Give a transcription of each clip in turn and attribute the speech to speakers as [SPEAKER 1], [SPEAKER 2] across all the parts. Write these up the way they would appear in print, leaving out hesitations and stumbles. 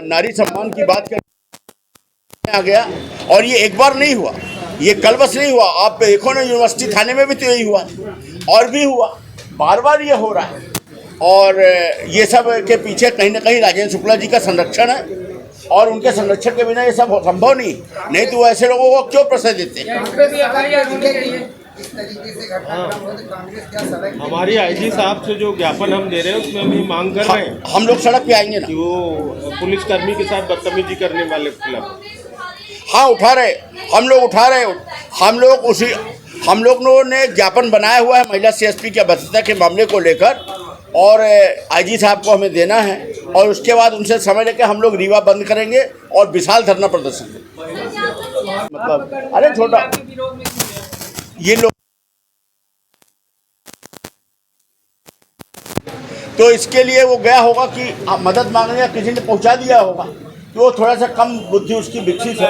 [SPEAKER 1] नारी सम्मान की बात करने आ गया, और ये एक बार नहीं हुआ, ये कल बस नहीं हुआ। आप देखो ना, यूनिवर्सिटी थाने में भी तो यही हुआ, और भी हुआ, बार बार ये हो रहा है। और ये सब के पीछे कहीं ना कहीं राजेंद्र शुक्ला जी का संरक्षण है, और उनके संरक्षण के बिना ये सब संभव नहीं तो ऐसे लोगों को क्यों प्रश्रय देते हैं।
[SPEAKER 2] इस तरीके से घटनाक्रम हो तो कांग्रेस क्या सड़क
[SPEAKER 3] हमारी आईजी साहब से जो ज्ञापन हम दे रहे हैं उसमें भी मांग कर रहे हैं
[SPEAKER 1] हम लोग सड़क पे आएंगे ना
[SPEAKER 3] कि वो पुलिसकर्मी के साथ बदतमीजी करने वाले खिलाफ।
[SPEAKER 1] हाँ, उठा रहे, हम लोग उठा रहे। हम लोगों ने ज्ञापन बनाया हुआ है महिला सीएसपी के भ्रष्टाचार के मामले को लेकर, और आईजी साहब को हमें देना है, और उसके बाद उनसे समय लेकर हम लोग रीवा बंद करेंगे और विशाल धरना प्रदर्शन करेंगे। मतलब अरे छोटा ये लोग, तो इसके लिए वो गया होगा कि मदद मांगने, या किसी ने पहुंचा दिया होगा कि वो थोड़ा सा कम बुद्धि उसकी विकसित है,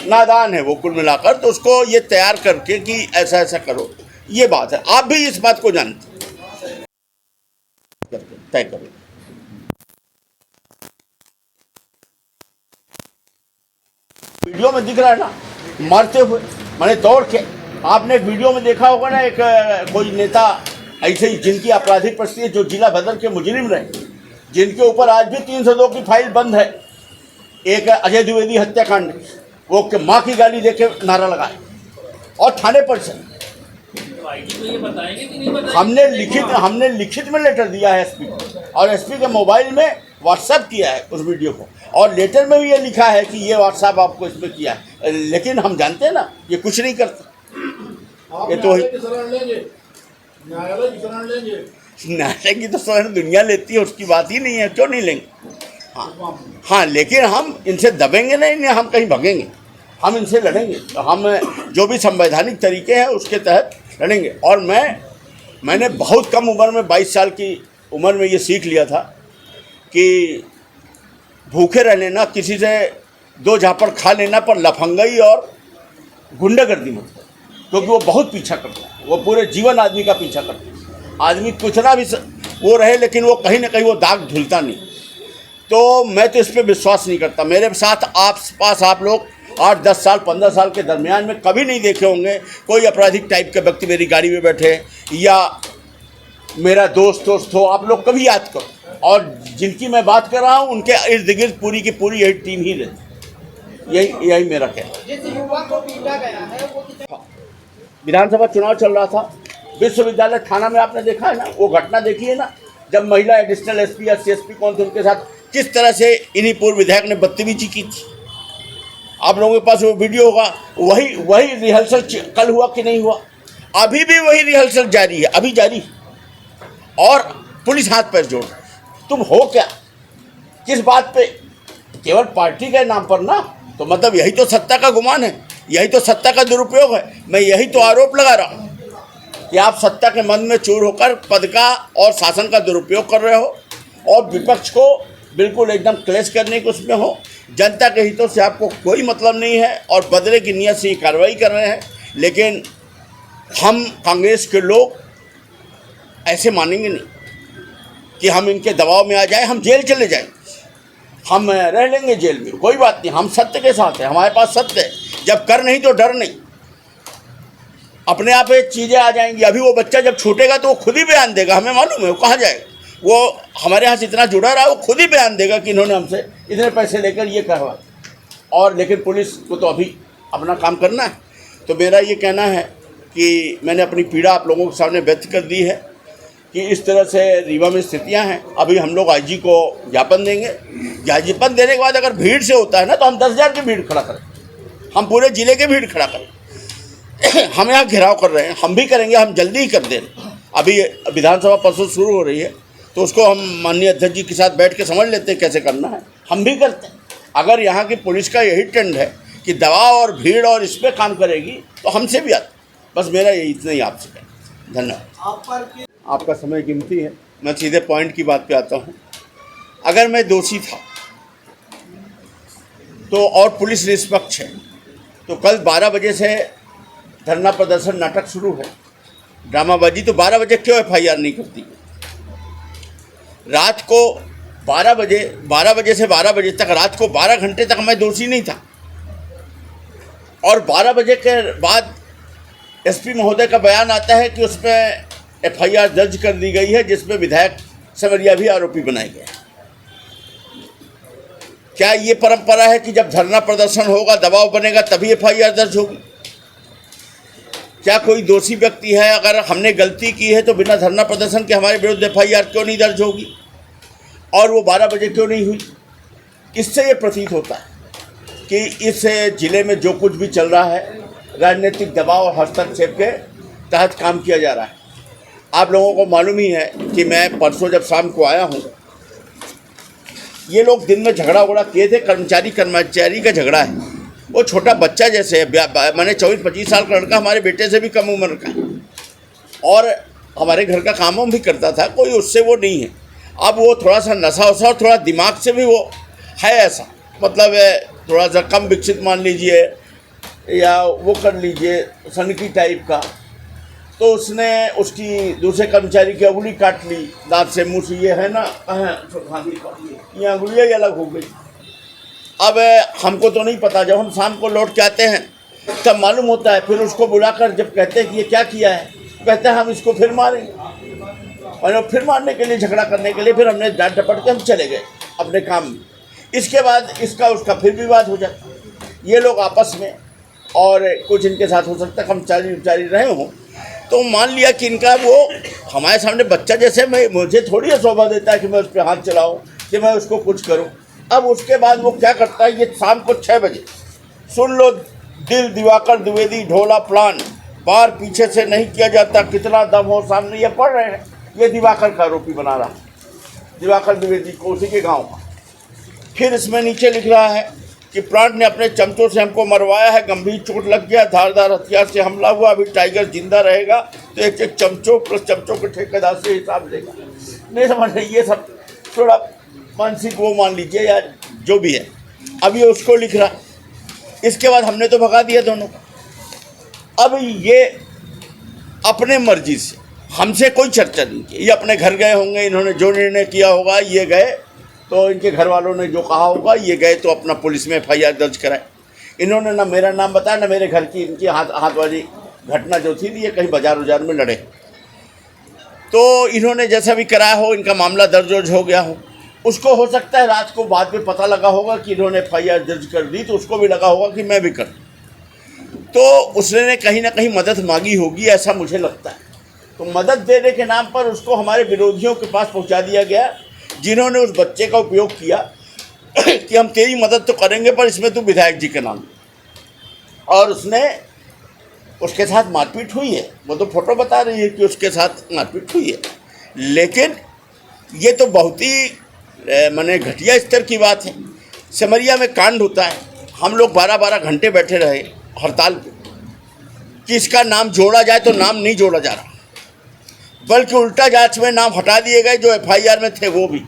[SPEAKER 1] नादान है वो कुल मिलाकर, तो उसको ये तैयार करके कि ऐसा ऐसा करो, ये बात है। आप भी इस बात को जानते, तय करो। वीडियो में दिख रहा है ना, मरते हुए मैंने दौड़ के, आपने एक वीडियो में देखा होगा ना, एक कोई नेता ऐसे ही जिनकी आपराधिक परिस्थिति, जो जिला बदर के मुजरिम रहे, जिनके ऊपर आज भी 302 की फाइल बंद है, एक अजय द्विवेदी हत्याकांड, वो के माँ की गाली देके नारा लगाए और थाने पर से हमने लिखित में लेटर दिया है एसपी को, और एसपी के मोबाइल में व्हाट्सएप किया है उस वीडियो को, और लेटर में भी ये लिखा है कि ये व्हाट्सएप आपको इसमें किया है। लेकिन हम जानते हैं ना, ये कुछ नहीं करते। ये तो न्यायालय की तो शरण दुनिया लेती है, उसकी बात ही नहीं है, क्यों नहीं लेंगे। हाँ, लेकिन हम इनसे दबेंगे नहीं, हम कहीं भगेंगे, हम इनसे लड़ेंगे। तो हम जो भी संवैधानिक तरीके हैं उसके तहत लड़ेंगे। और मैंने बहुत कम उम्र में, 22 साल की उम्र में ये सीख लिया था कि भूखे रह लेना, किसी से दो झापड़ खा लेना, पर लफंगई और गुंडागर्दी मत करो, क्योंकि वो बहुत पीछा करता है, वो पूरे जीवन आदमी का पीछा करता है। आदमी कुछना भी वो रहे, लेकिन वो कहीं ना कहीं वो दाग धुलता नहीं। तो मैं तो इस पर विश्वास नहीं करता। मेरे साथ पास आप लोग 8, 10 साल, 15 साल के दरमियान में कभी नहीं देखे होंगे कोई आपराधिक टाइप के व्यक्ति मेरी गाड़ी में बैठे, या मेरा दोस्त हो। आप लोग कभी याद करो, और जिनकी मैं बात कर रहा हूँ उनके इर्द गिर्द पूरी की पूरी यही टीम ही रहती। यही मेरा कहना है। विधानसभा चुनाव चल रहा था, विश्वविद्यालय थाना में आपने देखा है ना, वो घटना देखी है ना, जब महिला एडिशनल एसपी या सीएसपी कौन थे, उनके साथ किस तरह से इन्हीं पूर्व विधायक ने बदतमीजी की थी। आप लोगों के पास वो वीडियो होगा। वही रिहर्सल कल हुआ कि नहीं हुआ, अभी भी वही रिहर्सल जारी है, अभी जारी, और पुलिस हाथ पैर जोड़। तुम हो क्या, किस बात पे? केवल पार्टी के नाम पर ना, तो मतलब यही तो सत्ता का गुमान है, यही तो सत्ता का दुरुपयोग है। मैं यही तो आरोप लगा रहा हूँ कि आप सत्ता के मन में चूर होकर पद का और शासन का दुरुपयोग कर रहे हो, और विपक्ष को बिल्कुल एकदम क्लेश करने के उसमें हो। जनता के हितों से आपको कोई मतलब नहीं है, और बदले की नीयत से ये कार्रवाई कर रहे हैं। लेकिन हम कांग्रेस के लोग ऐसे मानेंगे नहीं कि हम इनके दबाव में आ जाए, हम जेल चले जाए, हम रह लेंगे जेल में, कोई बात नहीं। हम सत्य के साथ हैं, हमारे पास सत्य है। जब कर नहीं तो डर नहीं, अपने आप ये चीज़ें आ जाएंगी। अभी वो बच्चा जब छूटेगा तो वो खुद ही बयान देगा, हमें मालूम है वो कहाँ जाएगा। वो हमारे यहाँ से इतना जुड़ा रहा, वो खुद ही बयान देगा कि इन्होंने हमसे इतने पैसे लेकर ये करवा। और लेकिन पुलिस को तो अभी अपना काम करना है। तो मेरा ये कहना है कि मैंने अपनी पीड़ा आप लोगों के सामने व्यक्त कर दी है कि इस तरह से रीवा में स्थितियाँ हैं। अभी हम लोग आईजी को ज्ञापन देंगे। ज्ञापन देने के बाद अगर भीड़ से होता है ना, तो हम 10,000 की भीड़ खड़ा करें, हम पूरे ज़िले की भीड़ खड़ा करें। हम यहाँ घेराव कर रहे हैं, हम भी करेंगे, हम जल्दी ही कर दें। अभी विधानसभा परसों शुरू हो रही है, तो उसको हम माननीय अध्यक्ष जी के साथ बैठ के समझ लेते हैं कैसे करना है, हम भी करते हैं। अगर यहाँ की पुलिस का यही ट्रेंड है कि दबाव और भीड़ और इस पर काम करेगी, तो हमसे भी आता। बस मेरा यही इतना ही आपसे कहना। धन्यवाद। आपका समय कीमती है, मैं सीधे पॉइंट की बात पे आता हूँ। अगर मैं दोषी था तो, और पुलिस निष्पक्ष है, तो कल 12 बजे से धरना प्रदर्शन नाटक शुरू है, ड्रामाबाजी। तो 12 बजे क्यों FIR नहीं करती? रात को 12 बजे से 12 बजे तक, रात को 12 घंटे तक मैं दोषी नहीं था। और 12 बजे के बाद एसपी महोदय का बयान आता है कि उसमें FIR दर्ज कर दी गई है, जिसमें विधायक सेमरिया भी आरोपी बनाए गए। क्या ये परंपरा है कि जब धरना प्रदर्शन होगा, दबाव बनेगा, तभी FIR दर्ज होगी? क्या कोई दोषी व्यक्ति है, अगर हमने गलती की है तो बिना धरना प्रदर्शन के हमारे विरुद्ध FIR क्यों नहीं दर्ज होगी? और वो 12 बजे क्यों नहीं हुई? इससे ये प्रतीत होता है कि इस जिले में जो कुछ भी चल रहा है, राजनीतिक दबाव और हस्तक्षेप के तहत काम किया जा रहा है। आप लोगों को मालूम ही है कि मैं परसों जब शाम को आया हूँ, ये लोग दिन में झगड़ा उगड़ा किए थे। कर्मचारी का झगड़ा है, वो छोटा बच्चा जैसे है, मैंने 24-25 साल का लड़का, हमारे बेटे से भी कम उम्र का है, और हमारे घर का काम वाम भी करता था, कोई उससे वो नहीं है। अब वो थोड़ा सा नशा वशा और थोड़ा दिमाग से भी वो है ऐसा, मतलब थोड़ा सा कम विकसित मान लीजिए, या वो कर लीजिए सनकी टाइप का। तो उसने उसकी दूसरे कर्मचारी की अंगुली काट ली दांत से, मुँह से, ये है ना, ये अंगुलियाँ ही अलग हो गई। अब हमको तो नहीं पता, जब हम शाम को लौट के आते हैं तब मालूम होता है। फिर उसको बुलाकर जब कहते हैं कि ये क्या किया है, कहते हैं हम इसको फिर मारेंगे, और फिर मारने के लिए, झगड़ा करने के लिए फिर हमने डांट डपट के हम चले गए अपने काम में। इसके बाद इसका उसका फिर विवाद हो जाता, ये लोग आपस में, और कुछ इनके साथ हो सकता है कर्मचारी रहे हों, तो मान लिया कि इनका वो हमारे सामने बच्चा जैसे, मुझे थोड़ी शोभा देता है कि मैं उस पर हाथ चलाऊँ, कि मैं उसको कुछ करूँ। अब उसके बाद वो क्या करता है, ये शाम को 6 बजे, सुन लो, दिवाकर द्विवेदी ढोला प्लान, बार पीछे से नहीं किया जाता, कितना दम हो सामने, ये पढ़ रहे हैं, ये दिवाकर का आरोपी बना रहा है, दिवाकर द्विवेदी को, उसी के गाँव का। फिर इसमें नीचे लिख रहा है कि प्लांट ने अपने चमचों से हमको मरवाया है, गंभीर चोट लग गया, धारदार हथियार से हमला हुआ, अभी टाइगर जिंदा रहेगा तो एक चमचों प्लस चमचों के ठेकेदार से हिसाब लेगा। नहीं समझ रहे, ये सब थोड़ा मानसिक वो मान लीजिए या जो भी है। अब ये उसको लिख रहा, इसके बाद हमने तो भगा दिया दोनों को। अब ये अपने मर्जी से, हमसे कोई चर्चा नहीं की, ये अपने घर गए होंगे, इन्होंने जो निर्णय किया होगा, ये गए तो इनके घर वालों ने जो कहा होगा, ये गए तो अपना पुलिस में FIR दर्ज कराए। इन्होंने ना मेरा नाम बताया, ना मेरे घर की, इनकी हाथ वाली घटना जो थी, ये कहीं बाजार में लड़े, तो इन्होंने जैसा भी कराया हो, इनका मामला दर्ज हो गया हो। उसको हो सकता है रात को बाद में पता लगा होगा कि इन्होंने FIR दर्ज कर दी, तो उसको भी लगा होगा कि मैं भी कर, तो उसने कहीं ना कहीं मदद मांगी होगी, ऐसा मुझे लगता है। तो मदद देने के नाम पर उसको हमारे विरोधियों के पास पहुंचा दिया गया, जिन्होंने उस बच्चे का उपयोग किया कि हम तेरी मदद तो करेंगे, पर इसमें तू विधायक जी के नाम। और उसके साथ मारपीट हुई है, वो तो फोटो बता रही है कि उसके साथ मारपीट हुई है। लेकिन ये तो बहुत ही माने घटिया स्तर की बात है। सेमरिया में कांड होता है, हम लोग 12-12 घंटे बैठे रहे हड़ताल पे कि इसका नाम जोड़ा जाए, तो नाम नहीं जोड़ा जा रहा, बल्कि उल्टा जांच में नाम हटा दिए गए जो FIR में थे। वो भी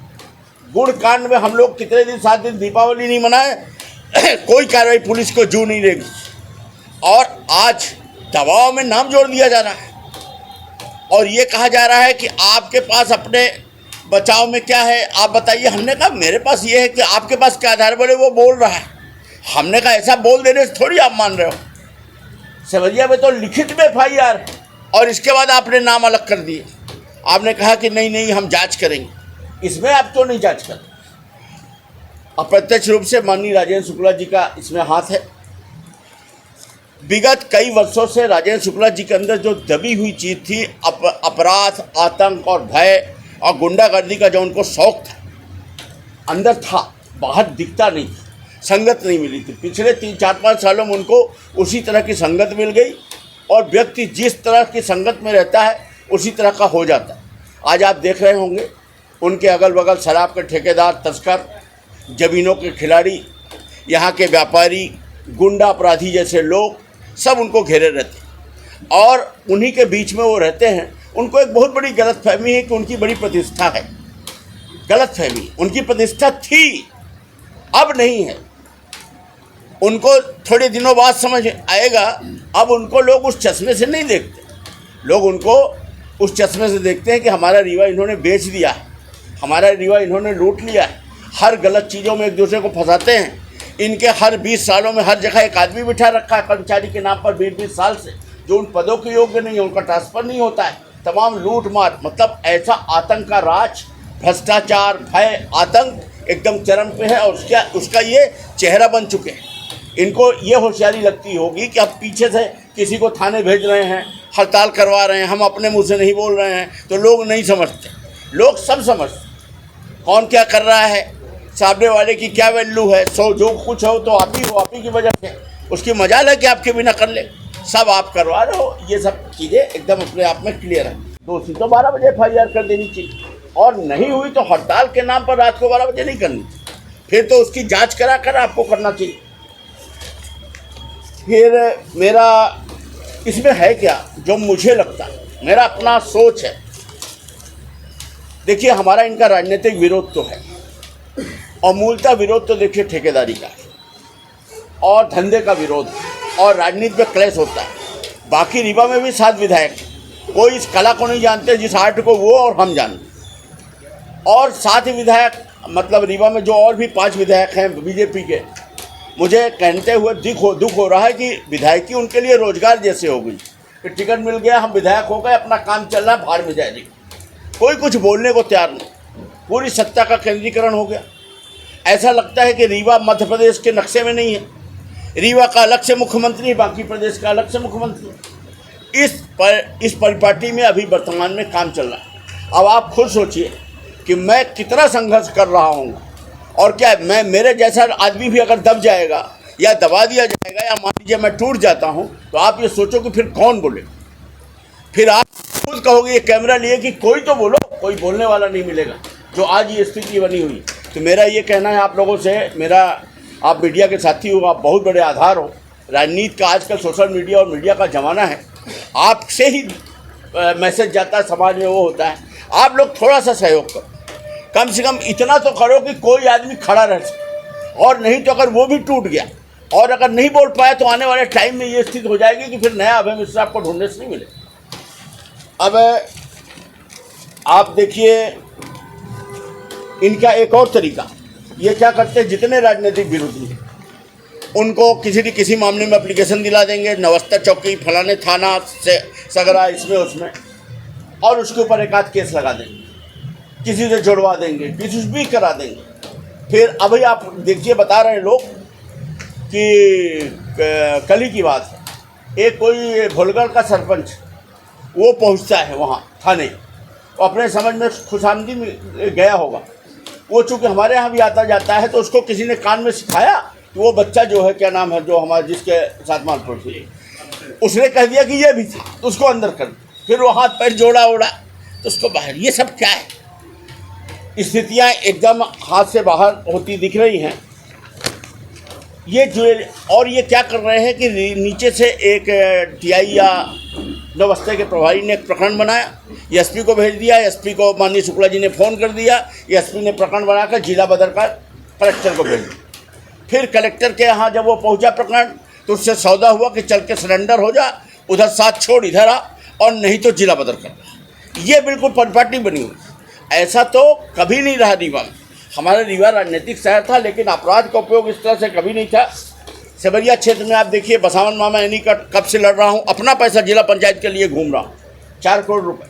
[SPEAKER 1] गुड़ कांड में हम लोग कितने दिन, 7 दिन दीपावली नहीं मनाए, कोई कार्रवाई पुलिस को जू नहीं देगी, और आज दबाव में नाम जोड़ दिया जा रहा है, और ये कहा जा रहा है कि आपके पास अपने बचाव में क्या है, आप बताइए। हमने कहा मेरे पास ये है, कि आपके पास क्या आधार बड़े वो बोल रहा है। हमने कहा ऐसा बोल देने से थोड़ी आप मान रहे हो, सेमरिया में तो लिखित में FIR, और इसके बाद आपने नाम अलग कर दिए। आपने कहा कि नहीं हम जांच करेंगे, इसमें आप क्यों नहीं जांच कर? अप्रत्यक्ष रूप से माननीय राजेंद्र शुक्ला जी का इसमें हाथ है। विगत कई वर्षों से राजेंद्र शुक्ला जी के अंदर जो दबी हुई चीज़ थी, अपराध, आतंक और भय और गुंडागर्दी का जो उनको शौक था, अंदर था, बाहर दिखता नहीं, संगत नहीं मिली थी। पिछले 3-4-5 सालों में उनको उसी तरह की संगत मिल गई, और व्यक्ति जिस तरह की संगत में रहता है उसी तरह का हो जाता है। आज आप देख रहे होंगे उनके अगल बगल शराब के ठेकेदार, तस्कर, ज़मीनों के खिलाड़ी, यहाँ के व्यापारी, गुंडा अपराधी जैसे लोग सब उनको घेरे रहते हैं, और उन्हीं के बीच में वो रहते हैं। उनको एक बहुत बड़ी गलतफहमी है कि उनकी बड़ी प्रतिष्ठा है। गलतफहमी, उनकी प्रतिष्ठा थी, अब नहीं है। उनको थोड़े दिनों बाद समझ आएगा। अब उनको लोग उस चश्मे से नहीं देखते, लोग उनको उस चश्मे से देखते हैं कि हमारा रीवा इन्होंने बेच दिया है, हमारा रीवा इन्होंने लूट लिया है। हर गलत चीज़ों में एक दूसरे को फंसाते हैं। इनके हर 20 सालों में हर जगह एक आदमी बिठा रखा है कर्मचारी के नाम पर 20-20 साल से, जो उन पदों के योग्य नहीं है, उनका ट्रांसफ़र नहीं होता है। तमाम लूट मार, मतलब ऐसा आतंक का राज, भ्रष्टाचार, भय, आतंक एकदम चरम पे है और उसका ये चेहरा बन चुके हैं। इनको ये होशियारी लगती होगी कि अब पीछे से किसी को थाने भेज रहे हैं, हड़ताल करवा रहे हैं, हम अपने मुंह से नहीं बोल रहे हैं, तो लोग नहीं समझते। लोग सब समझते कौन क्या कर रहा है, सामने वाले की क्या वैल्यू है। सो जो कुछ हो तो आप ही की वजह से, उसकी मजाल है कि आपके बिना कर ले, सब आप करवा रहे हो। ये सब चीज़ें एकदम अपने आप में क्लियर है। दोषी तो 12 बजे FIR कर देनी चाहिए, और नहीं हुई तो हड़ताल के नाम पर रात को 12 बजे नहीं करनी, फिर तो उसकी जांच करा कर आपको करना चाहिए। फिर मेरा इसमें है क्या जो मुझे लगता है, मेरा अपना सोच है। देखिए, हमारा इनका राजनीतिक विरोध तो है, और मूलतः विरोध तो देखिए ठेकेदारी का है और धंधे का विरोध है, और राजनीति में क्लैश होता है। बाकी रीवा में भी 7 विधायक, कोई इस कला को नहीं जानते जिस आर्ट को वो और हम जानते। और 7 विधायक, मतलब रीवा में जो और भी 5 विधायक हैं बीजेपी के, मुझे कहते हुए दुख हो रहा है कि विधायकी उनके लिए रोजगार जैसे हो गई कि टिकट मिल गया, हम विधायक हो गए, अपना काम चल रहा है, भाड़ में जाएगी, कोई कुछ बोलने को तैयार नहीं। पूरी सत्ता का केंद्रीकरण हो गया। ऐसा लगता है कि रीवा मध्य प्रदेश के नक्शे में नहीं है। रीवा का अलग से मुख्यमंत्री, बाकी प्रदेश का अलग से मुख्यमंत्री। इस परिपाटी में अभी वर्तमान में काम चल रहा है। अब आप खुद सोचिए कि मैं कितना संघर्ष कर रहा हूँ, और क्या मेरे जैसा आदमी भी अगर दब जाएगा या दबा दिया जाएगा या मान लीजिए मैं टूट जाता हूँ, तो आप ये सोचो कि फिर कौन बोले। फिर आप खुद कहोगे ये कैमरा लिए कि कोई तो बोलो, कोई बोलने वाला नहीं मिलेगा, जो आज ये स्थिति बनी हुई। तो मेरा ये कहना है आप लोगों से, आप मीडिया के साथी हो, आप बहुत बड़े आधार हो। राजनीति का आजकल सोशल मीडिया और मीडिया का ज़माना है, आपसे ही मैसेज जाता है, समाज में वो होता है। आप लोग थोड़ा सा सहयोग करो, कम से कम इतना तो करो कि कोई आदमी खड़ा रह सके, और नहीं तो अगर वो भी टूट गया और अगर नहीं बोल पाया तो आने वाले टाइम में ये स्थिति हो जाएगी कि फिर नया अभय मिश्रा आपको ढूंढने से नहीं मिले। अब आप देखिए इनका एक और तरीका, ये क्या करते हैं, जितने राजनीतिक विरोधी हैं उनको किसी न किसी मामले में एप्लीकेशन दिला देंगे, नवस्ता चौकी, फलाने थाना से सगरा, इसमें उसमें, और उसके ऊपर एक आध केस लगा देंगे, किसी से जुड़वा देंगे, किसी से भी करा देंगे। फिर अभी आप देखिए, बता रहे हैं लोग कि कल ही की बात है, एक कोई भोलगढ़ का सरपंच वो पहुंचता है वहाँ थाने, वो अपने समझ में खुशामदी में गया होगा। वो चूँकि हमारे यहाँ भी आता जाता है, तो उसको किसी ने कान में सिखाया कि वो बच्चा जो है, क्या नाम है, जो हमारे जिसके साथ मारपीट हुई, उसने कह दिया कि ये भी था, तो उसको अंदर कर दिया। फिर वो हाथ पैर जोड़ा उड़ा तो उसको बाहर। ये सब क्या है, स्थितियाँ एकदम हाथ से बाहर होती दिख रही हैं। ये जो, और ये क्या कर रहे हैं कि नीचे से एक TI या नवस्ते के प्रभारी ने एक प्रकरण बनाया, SP को भेज दिया, SP को माननीय शुक्ला जी ने फ़ोन कर दिया, SP ने प्रकरण बनाकर जिला बदर का कलेक्टर को भेज दिया। फिर कलेक्टर के यहाँ जब वो पहुँचा प्रकरण, तो उससे सौदा हुआ कि चल के सरेंडर हो जा, उधर साथ छोड़, इधर आ, और नहीं तो जिला बदर कर। ये बिल्कुल परिपाटी बनी हुई। ऐसा तो कभी नहीं रहा रीवा में। हमारा रीवा राजनीतिक शहर था, लेकिन अपराध का उपयोग इस तरह से कभी नहीं था। सेमरिया क्षेत्र में आप देखिए, बसावन मामा यानी का कब से लड़ रहा हूँ, अपना पैसा जिला पंचायत के लिए घूम रहा हूँ, 4 करोड़ रुपए,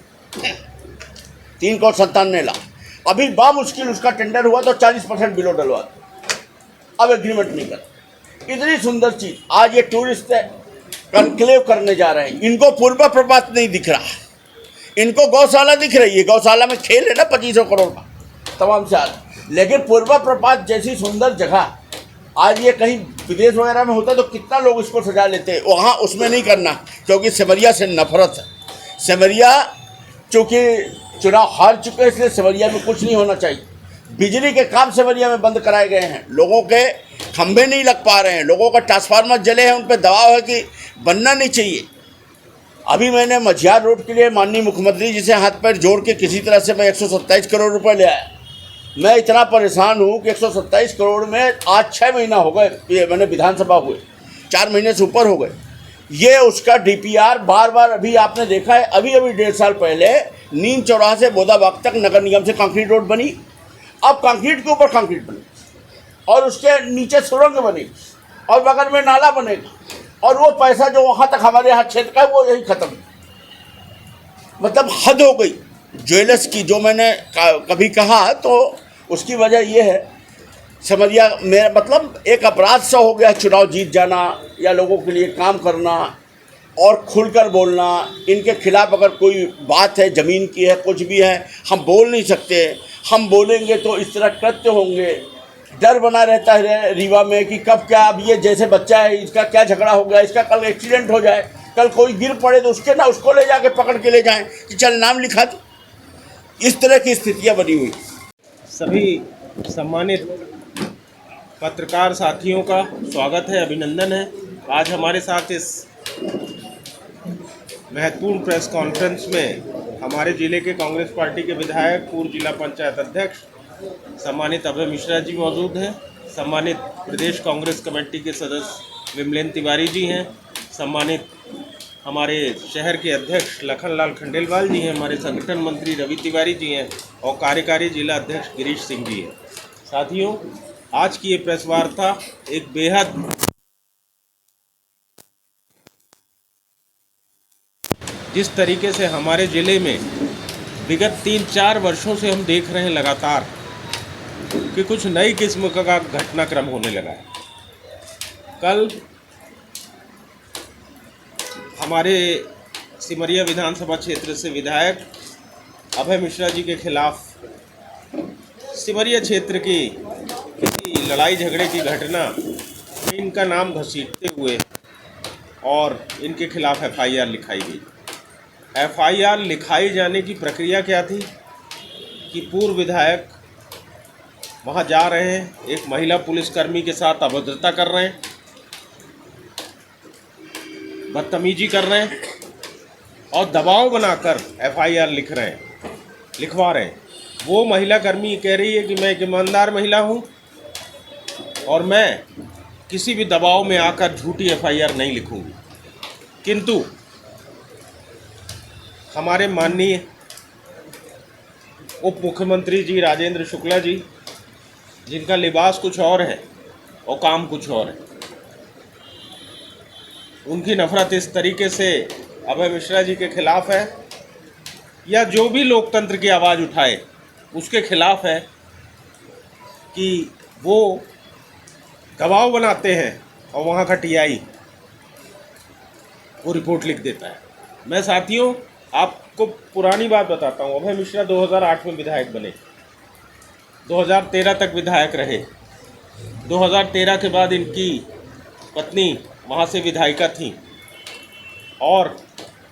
[SPEAKER 1] 3 करोड़ 97 लाख। अभी बामुश्किल उसका टेंडर हुआ तो 40% बिलो डलवा दो, अब एग्रीमेंट नहीं कर। इतनी सुंदर चीज़ आज ये टूरिस्ट कन्क्लेव करने जा रहे हैं। इनको पूर्वा प्रपात नहीं दिख रहा, इनको गौशाला दिख रही है। गौशाला में खेल है ना 2500 करोड़ का तमाम साल, लेकिन पूर्वा प्रपात जैसी सुंदर जगह आज ये कहीं विदेश वगैरह में होता तो कितना लोग इसको सजा लेते, वहाँ उसमें नहीं करना, क्योंकि सेमरिया से नफरत है। सेमरिया चूँकि चुनाव हार चुके हैं, इसलिए सेमरिया में कुछ नहीं होना चाहिए। बिजली के काम सेमरिया में बंद कराए गए हैं, लोगों के खंभे नहीं लग पा रहे हैं, लोगों का ट्रांसफार्मर जले हैं, उन पर दबाव है कि बनना नहीं चाहिए। अभी मैंने मझियार रोड के लिए माननीय मुख्यमंत्री जी से हाथ पैर जोड़ के किसी तरह से मैं 127 करोड़ रुपए ले आया। मैं इतना परेशान हूँ कि 127 करोड़ में आज 6 महीना हो गए, ये मैंने विधानसभा हुए 4 महीने से ऊपर हो गए। ये उसका डीपीआर बार बार, अभी आपने देखा है, अभी 1.5 साल पहले नीम चौराहा से बोदाबाग तक नगर निगम से कंक्रीट रोड बनी, अब कंक्रीट के ऊपर कंक्रीट बनी और उसके नीचे सुरंग बनेगी और बगल में नाला बनेगा और वो पैसा जो वहाँ तक हमारे यहाँ क्षेत्र का है वो यही खत्म। मतलब हद हो गई ज्वेलर्स की। जो मैंने कभी कहा तो उसकी वजह ये है, समझिए मेरा मतलब एक अपराध सा हो गया चुनाव जीत जाना या लोगों के लिए काम करना और खुलकर बोलना। इनके खिलाफ अगर कोई बात है, ज़मीन की है, कुछ भी है, हम बोल नहीं सकते। हम बोलेंगे तो इस तरह कृत्य होंगे। डर बना रहता है रीवा में कि कब क्या, अब ये जैसे बच्चा है इसका क्या झगड़ा हो गया, इसका कल एक्सीडेंट हो जाए, कल कोई गिर पड़े तो उसके ना उसको ले जाके पकड़ के ले जाएं कि चल नाम लिखा दो। इस तरह की स्थितियाँ बनी हुई।
[SPEAKER 3] सभी सम्मानित पत्रकार साथियों का स्वागत है, अभिनंदन है। आज हमारे साथ इस महत्वपूर्ण प्रेस कॉन्फ्रेंस में हमारे जिले के कांग्रेस पार्टी के विधायक, पूर्व जिला पंचायत अध्यक्ष सम्मानित अभय मिश्रा जी मौजूद हैं, सम्मानित प्रदेश कांग्रेस कमेटी के सदस्य विमलेन तिवारी जी हैं, सम्मानित हमारे शहर के अध्यक्ष लखनलाल खंडेलवाल जी हैं, हमारे संगठन मंत्री रवि तिवारी जी हैं और कार्यकारी जिला अध्यक्ष गिरीश सिंह जी हैं। साथियों, आज की ये प्रेस वार्ता एक बेहद जिस तरीके से हमारे ज़िले में विगत 3-4 वर्षों से हम देख रहे हैं लगातार कि कुछ नई किस्म का घटनाक्रम होने लगा है। कल हमारे सिमरिया विधानसभा क्षेत्र से विधायक अभय मिश्रा जी के खिलाफ सिमरिया क्षेत्र की किसी लड़ाई झगड़े की घटना में इनका नाम घसीटते हुए और इनके खिलाफ एफआईआर लिखाई गई। एफआईआर लिखाई जाने की प्रक्रिया क्या थी कि पूर्व विधायक वहां जा रहे हैं, एक महिला पुलिसकर्मी के साथ अभद्रता कर रहे हैं, बदतमीजी कर रहे हैं और दबाव बनाकर एफआईआर लिखवा रहे हैं। वो महिला कर्मी कह रही है कि मैं एक ईमानदार महिला हूं और मैं किसी भी दबाव में आकर झूठी एफआईआर नहीं लिखूंगी। किंतु हमारे माननीय उप मुख्यमंत्री जी राजेंद्र शुक्ला जी, जिनका लिबास कुछ और है और काम कुछ और है, उनकी नफरत इस तरीके से अभय मिश्रा जी के खिलाफ है या जो भी लोकतंत्र की आवाज़ उठाए उसके खिलाफ है कि वो दबाव बनाते हैं और वहाँ का टीआई वो रिपोर्ट लिख देता है। मैं साथियों आपको पुरानी बात बताता हूँ। अभय मिश्रा 2008 में विधायक बने, 2013 तक विधायक रहे। 2013 के बाद इनकी पत्नी वहाँ से विधायिका थी और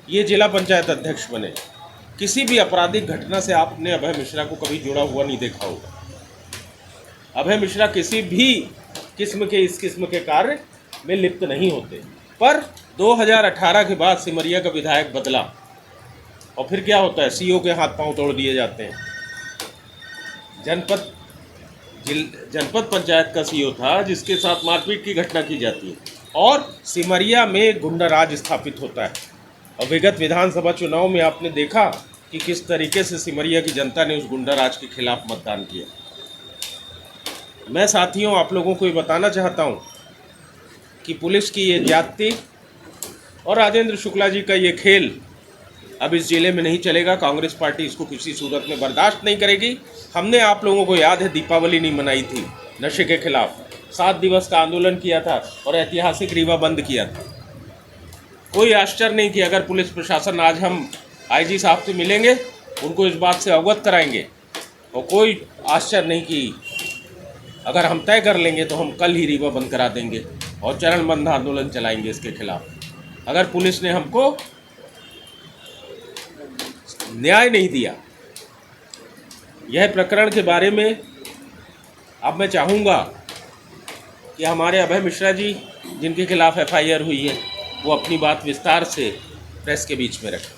[SPEAKER 3] ये जिला पंचायत अध्यक्ष बने। किसी भी आपराधिक घटना से आपने अभय मिश्रा को कभी जुड़ा हुआ नहीं देखा होगा। अभय मिश्रा किसी भी किस्म के इस किस्म के कार्य में लिप्त नहीं होते। पर 2018 के बाद सिमरिया का विधायक बदला और फिर क्या होता है, सीओ के हाथ पांव तोड़ दिए जाते हैं। जनपद पंचायत का सीओ था जिसके साथ मारपीट की घटना की जाती है और सिमरिया में गुंडा राज स्थापित होता है। और विगत विधानसभा चुनाव में आपने देखा कि किस तरीके से सिमरिया की जनता ने उस गुंडा राज के खिलाफ मतदान किया। मैं साथियों आप लोगों को ये बताना चाहता हूँ कि पुलिस की ये ज्यादती और राजेंद्र शुक्ला जी का ये खेल अब इस जिले में नहीं चलेगा। कांग्रेस पार्टी इसको किसी सूरत में बर्दाश्त नहीं करेगी। हमने आप लोगों को याद है दीपावली नहीं मनाई थी, नशे के खिलाफ 7 दिवस का आंदोलन किया था और ऐतिहासिक रीवा बंद किया था। कोई आश्चर्य नहीं कि अगर पुलिस प्रशासन, आज हम आईजी साहब से मिलेंगे, उनको इस बात से अवगत कराएंगे और कोई आश्चर्य नहीं कि अगर हम तय कर लेंगे तो हम कल ही रीवा बंद करा देंगे और चरणबद्ध आंदोलन चलाएंगे इसके खिलाफ। अगर पुलिस ने हमको न्याय नहीं दिया। यह प्रकरण के बारे में अब मैं चाहूँगा कि हमारे अभय मिश्रा जी, जिनके खिलाफ एफआईआर हुई है, वो अपनी बात विस्तार से प्रेस के बीच में रखें।